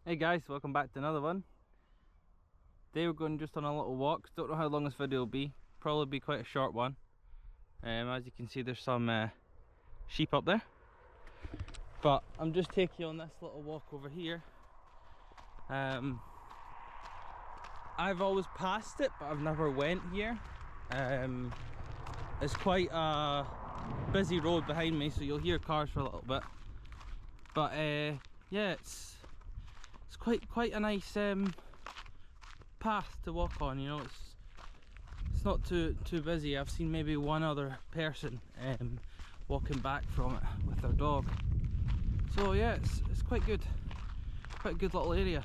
Hey guys, welcome back to another one. Today we're going just on a little walk. Don't know how long this video will be. Probably be quite a short one. As you can see, there's some sheep up there. But I'm just taking you on this little walk over here. I've always passed it, but I've never went here. It's quite a busy road behind me, so you'll hear cars for a little bit. But yeah, it's quite a nice path to walk on. You know, it's not too busy. I've seen maybe one other person walking back from it with their dog. So yeah, it's quite good. Quite a good little area.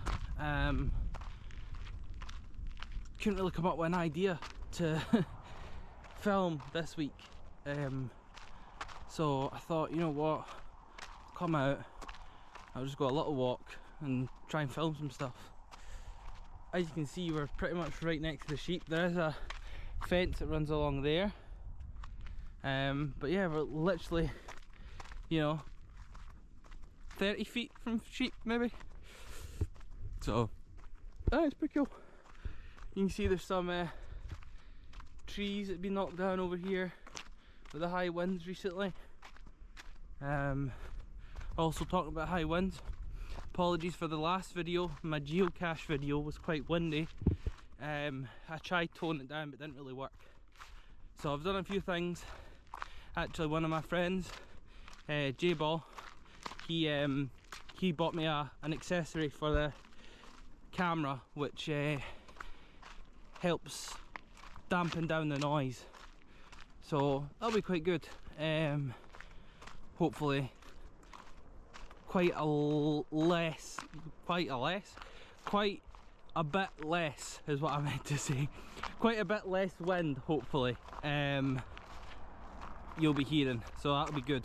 Couldn't really come up with an idea to film this week. So I thought, you know what, come out, I'll just go a little walk and try and film some stuff. As you can see, we're pretty much right next to the sheep. There is a fence that runs along there. But yeah, we're literally, you know, 30 feet from sheep maybe. So, it's pretty cool. You can see there's some trees that have been knocked down over here with the high winds recently. Also talking about high winds, apologies for the last video. My geocache video was quite windy. I tried toning it down but didn't really work. So I've done a few things. Actually, one of my friends, J-Ball, he bought me an accessory for the camera which helps dampen down the noise. So that'll be quite good. Hopefully quite a bit less is what I meant to say. Quite a bit less wind, hopefully, you'll be hearing. So that'll be good.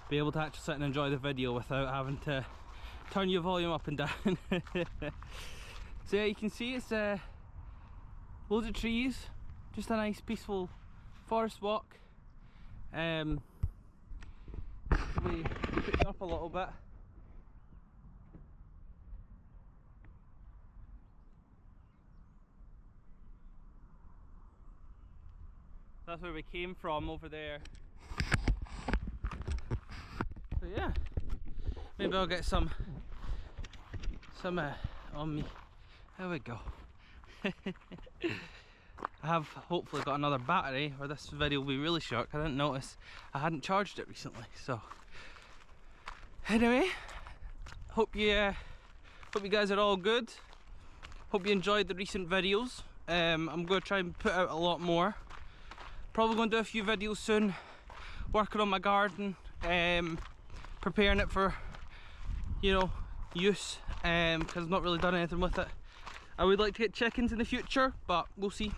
Be able to actually sit and enjoy the video without having to turn your volume up and down. So yeah, you can see it's loads of trees. Just a nice peaceful forest walk. We picked up a little bit. That's where we came from, over there. So yeah, maybe I'll get some on me. There we go. I have hopefully got another battery, or this video will be really short. I didn't notice I hadn't charged it recently. So anyway, hope you guys are all good. Hope you enjoyed the recent videos. I'm going to try and put out a lot more. Probably going to do a few videos soon, working on my garden, preparing it for, you know, use, because I've not really done anything with it. I would like to get chickens in the future, but we'll see.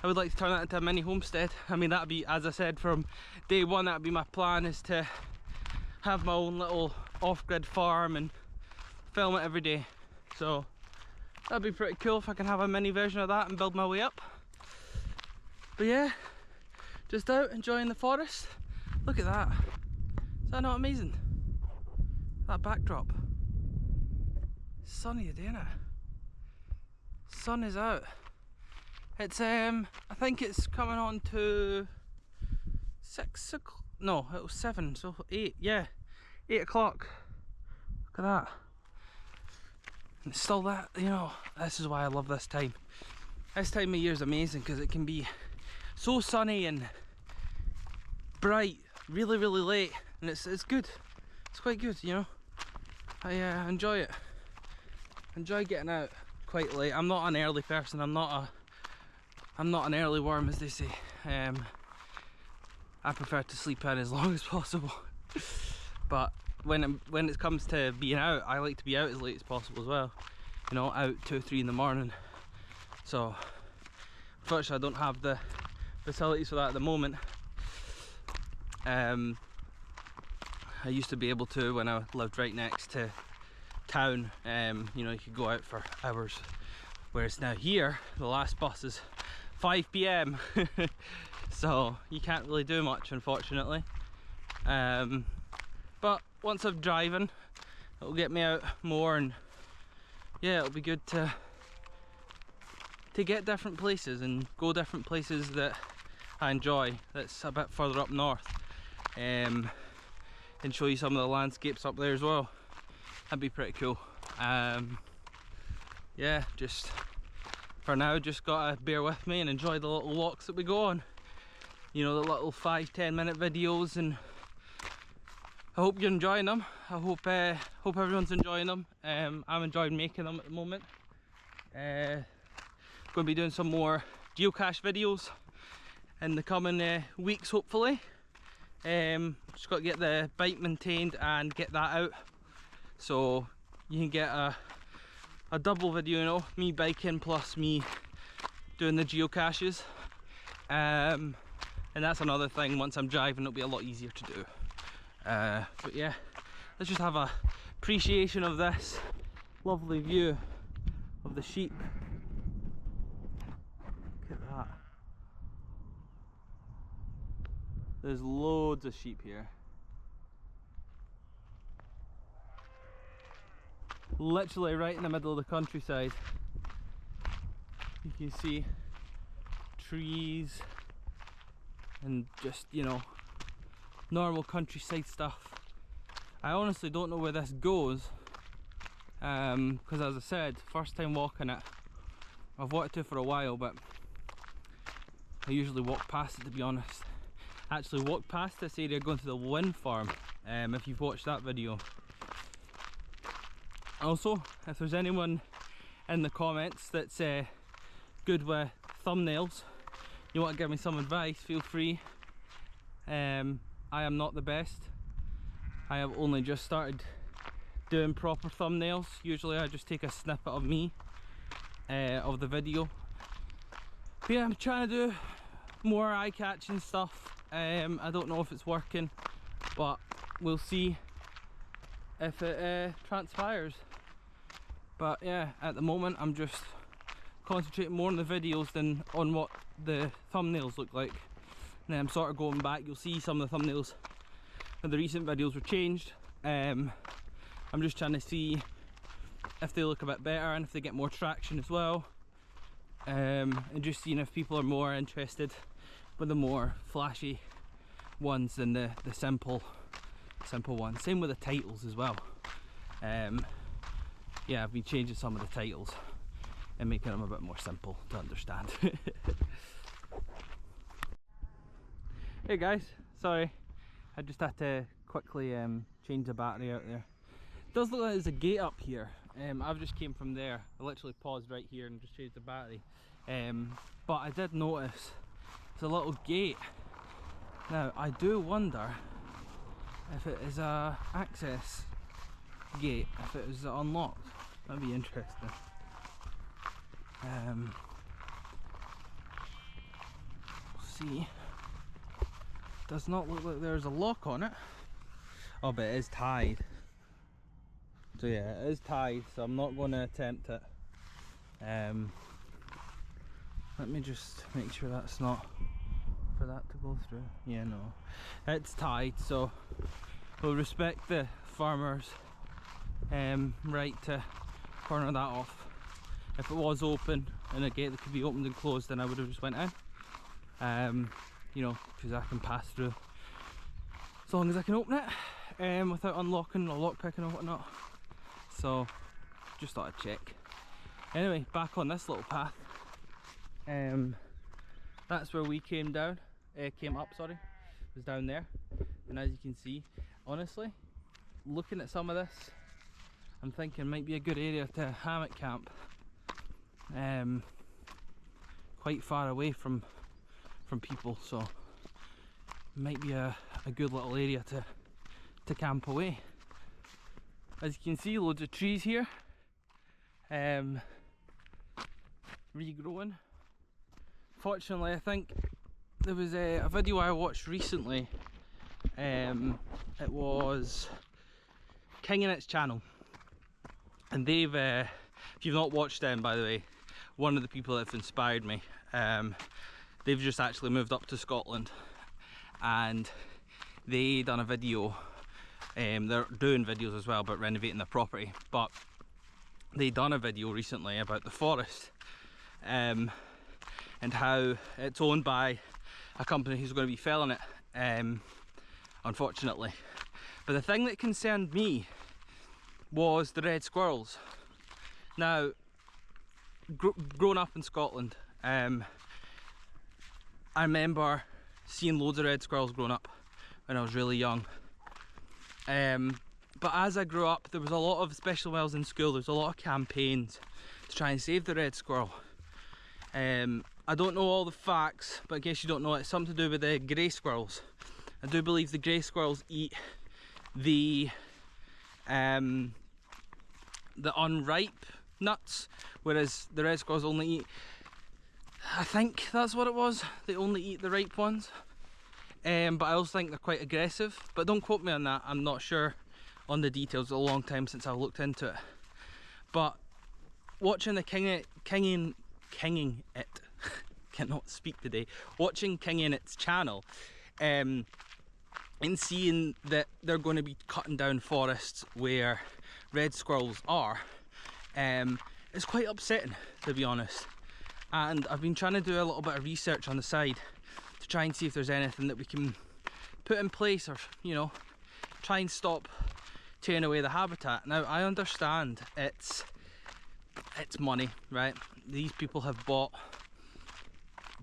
I would like to turn that into a mini homestead. I mean, that'd be, as I said from day one, that'd be my plan, is to have my own little off-grid farm and film it every day. So that'd be pretty cool if I can have a mini version of that and build my way up. But yeah, just out enjoying the forest. Look at that. Is that not amazing? That backdrop. Sunny today, isn't it? Sun is out. It's I think it's coming on to 6 o'clock. No, it was 7, so 8. Yeah, 8 o'clock. Look at that. And it's still that, you know, this is why I love this time. This time of year is amazing because it can be so sunny and bright really late, and it's good. It's quite good, you know. I enjoy it. Enjoy getting out quite late. I'm not an early person. I'm not an early worm, as they say. I prefer to sleep in as long as possible. But when it comes to being out, I like to be out as late as possible as well. You know, out 2 or 3 in the morning. So unfortunately I don't have the facilities for that at the moment. I used to be able to when I lived right next to town. You know, you could go out for hours, whereas now here the last bus is 5 PM so you can't really do much, unfortunately. But once I'm driving, it'll get me out more and yeah, it'll be good to get different places and go different places that I enjoy, that's a bit further up north, and show you some of the landscapes up there as well. That'd be pretty cool. Yeah, just for now, just gotta bear with me and enjoy the little walks that we go on. You know, the little 5-10 minute videos, and I hope you're enjoying them. I hope everyone's enjoying them. I'm enjoying making them at the moment. Going to be doing some more geocache videos in the coming weeks, hopefully. Just got to get the bike maintained and get that out, so you can get a double video, you know, me biking plus me doing the geocaches. And that's another thing, once I'm driving it'll be a lot easier to do. But yeah, let's just have a appreciation of this lovely view of the sheep. Look at that. There's loads of sheep here. Literally right in the middle of the countryside. You can see trees and just, you know, normal countryside stuff. I honestly don't know where this goes, because as I said, first time walking it. I've walked it for a while, but I usually walk past it, to be honest. I actually walked past this area going to the wind farm, if you've watched that video. Also, if there's anyone in the comments that's good with thumbnails, you want to give me some advice, feel free. I am not the best. I have only just started doing proper thumbnails. Usually I just take a snippet of me, of the video. But yeah, I'm trying to do more eye-catching stuff. I don't know if it's working, but we'll see if it transpires. But yeah, at the moment I'm just concentrating more on the videos than on what the thumbnails look like. And then I'm sort of going back, you'll see some of the thumbnails of the recent videos were changed. I'm just trying to see if they look a bit better and if they get more traction as well. And just seeing if people are more interested with the more flashy ones than the simple ones. Same with the titles as well. Yeah, I've been changing some of the titles and making them a bit more simple to understand. Hey guys, sorry, I just had to quickly change the battery out there. It does look like there's a gate up here. I've just came from there. I literally paused right here and just changed the battery. But I did notice there's a little gate. Now I do wonder if it is a access gate, if it is unlocked. That'd be interesting. We'll see. Does not look like there's a lock on it. Oh, but it is tied. So yeah, it is tied, so I'm not going to attempt it. Let me just make sure that's not for that to go through. Yeah, no, it's tied, so we'll respect the farmer's right to corner that off. If it was open and a gate that could be opened and closed, then I would have just went in. You know, because I can pass through as long as I can open it without unlocking or lockpicking or whatnot. So just thought I'd check. Anyway, back on this little path. That's where we came down. Came up, sorry. It was down there. And as you can see, honestly, looking at some of this, I'm thinking it might be a good area to hammock camp. Quite far away from people, so it might be a good little area to camp away. As you can see, loads of trees here, regrowing. Fortunately, I think there was a video I watched recently. It was King and Its channel, and they've if you've not watched them, by the way, one of the people that have inspired me. They've just actually moved up to Scotland, and they done a video. They're doing videos as well about renovating their property, but they done a video recently about the forest, and how it's owned by a company who's going to be felling it, unfortunately. But the thing that concerned me was the red squirrels. Now, growing up in Scotland, I remember seeing loads of red squirrels growing up when I was really young. But as I grew up, there was a lot of, especially when I was in school, there was a lot of campaigns to try and save the red squirrel. I don't know all the facts, but I guess you don't know, it's something to do with the grey squirrels. I do believe the grey squirrels eat the unripe nuts, whereas the red squirrels only eat, I think that's what it was, they only eat the ripe ones. But I also think they're quite aggressive, but don't quote me on that, I'm not sure on the details. It's a long time since I've looked into it. But watching the kinging it cannot speak today, watching Kinging It's channel, and seeing that they're going to be cutting down forests where red squirrels are, it's quite upsetting, to be honest. And I've been trying to do a little bit of research on the side to try and see if there's anything that we can put in place, or, you know, try and stop tearing away the habitat. Now, I understand it's money, right? These people have bought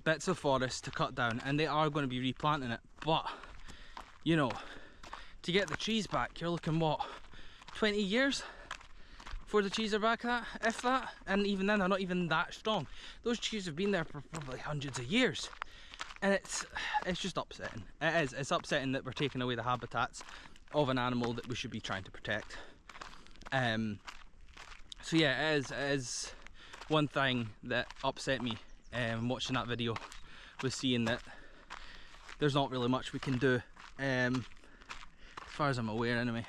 bits of forest to cut down, and they are going to be replanting it, but, you know, to get the trees back, you're looking, what, 20 years before the trees are back, that, if that, and even then they're not even that strong. Those trees have been there for probably hundreds of years, and it's just upsetting. It's upsetting that we're taking away the habitats of an animal that we should be trying to protect. So yeah, it is one thing that upset me watching that video, was seeing that there's not really much we can do, as far as I'm aware anyway.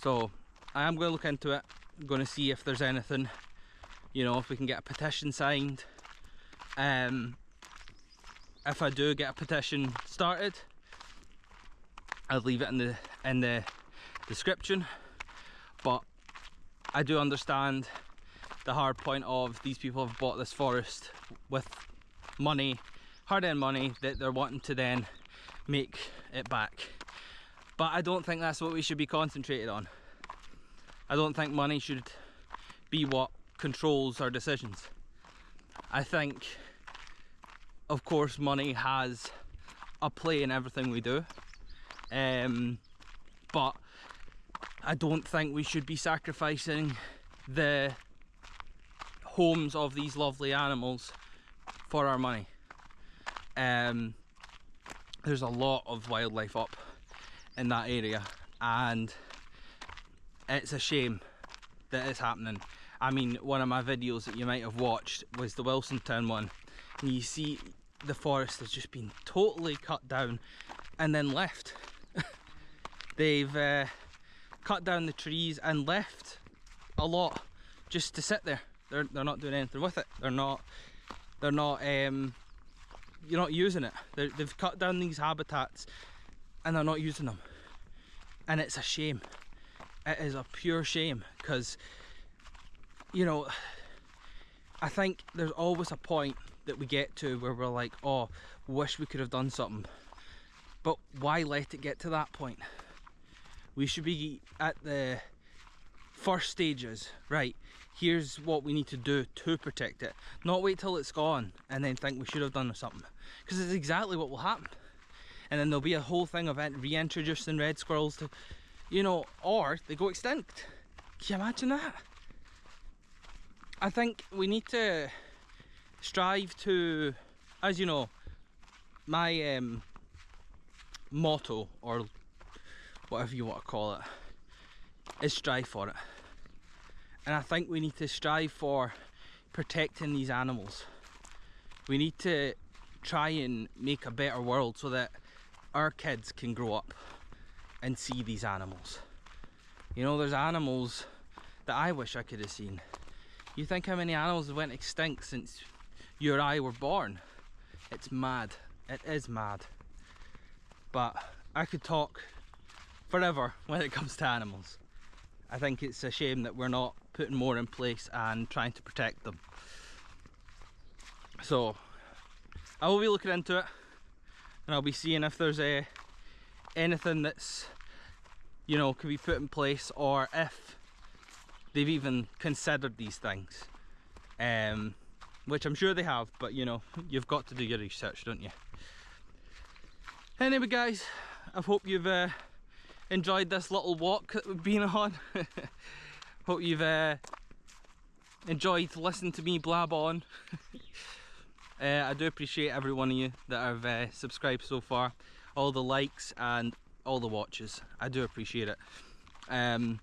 So I am going to look into it. I'm going to see if there's anything, you know, if we can get a petition signed. If I do get a petition started, I'll leave it in the description. But I do understand the hard point of these people have bought this forest with money, hard-earned money, that they're wanting to then make it back. But I don't think that's what we should be concentrated on. I don't think money should be what controls our decisions. I think, of course, money has a play in everything we do, but I don't think we should be sacrificing the homes of these lovely animals for our money. There's a lot of wildlife up in that area, and it's a shame that it's happening. I mean, one of my videos that you might have watched was the Wilsontown one, and you see the forest has just been totally cut down and then left. They've cut down the trees and left a lot just to sit there. They're not doing anything with it. They're not you're not using it. They've cut down these habitats and they're not using them, and it's a shame. It is a pure shame, because, you know, I think there's always a point that we get to where we're like, oh, wish we could have done something. But why let it get to that point? We should be at the first stages, right? Here's what we need to do to protect it. Not wait till it's gone and then think we should have done something, because it's exactly what will happen. And then there'll be a whole thing of reintroducing red squirrels to, you know, or they go extinct. Can you imagine that? I think we need to strive to, as you know, my motto, or whatever you want to call it, is strive for it. And I think we need to strive for protecting these animals. We need to try and make a better world so that our kids can grow up and see these animals. You know, there's animals that I wish I could have seen. You think how many animals have went extinct since you or I were born? It's mad. It is mad. But I could talk forever when it comes to animals. I think it's a shame that we're not putting more in place and trying to protect them. So I will be looking into it, and I'll be seeing if there's anything that's, you know, can be put in place, or if they've even considered these things, which I'm sure they have, but you know, you've got to do your research, don't you? Anyway guys, I hope you've enjoyed this little walk that we've been on. Hope you've enjoyed listening to me blab on. I do appreciate every one of you that have subscribed so far, all the likes and all the watches. I do appreciate it. Trying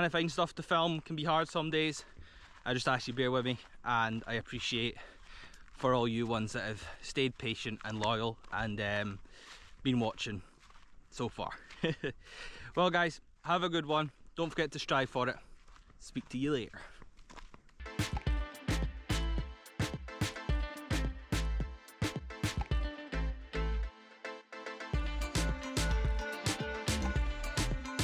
to find stuff to film can be hard some days. I just ask you bear with me, and I appreciate for all you ones that have stayed patient and loyal and been watching so far. Well guys, have a good one. Don't forget to strive for it. Speak to you later.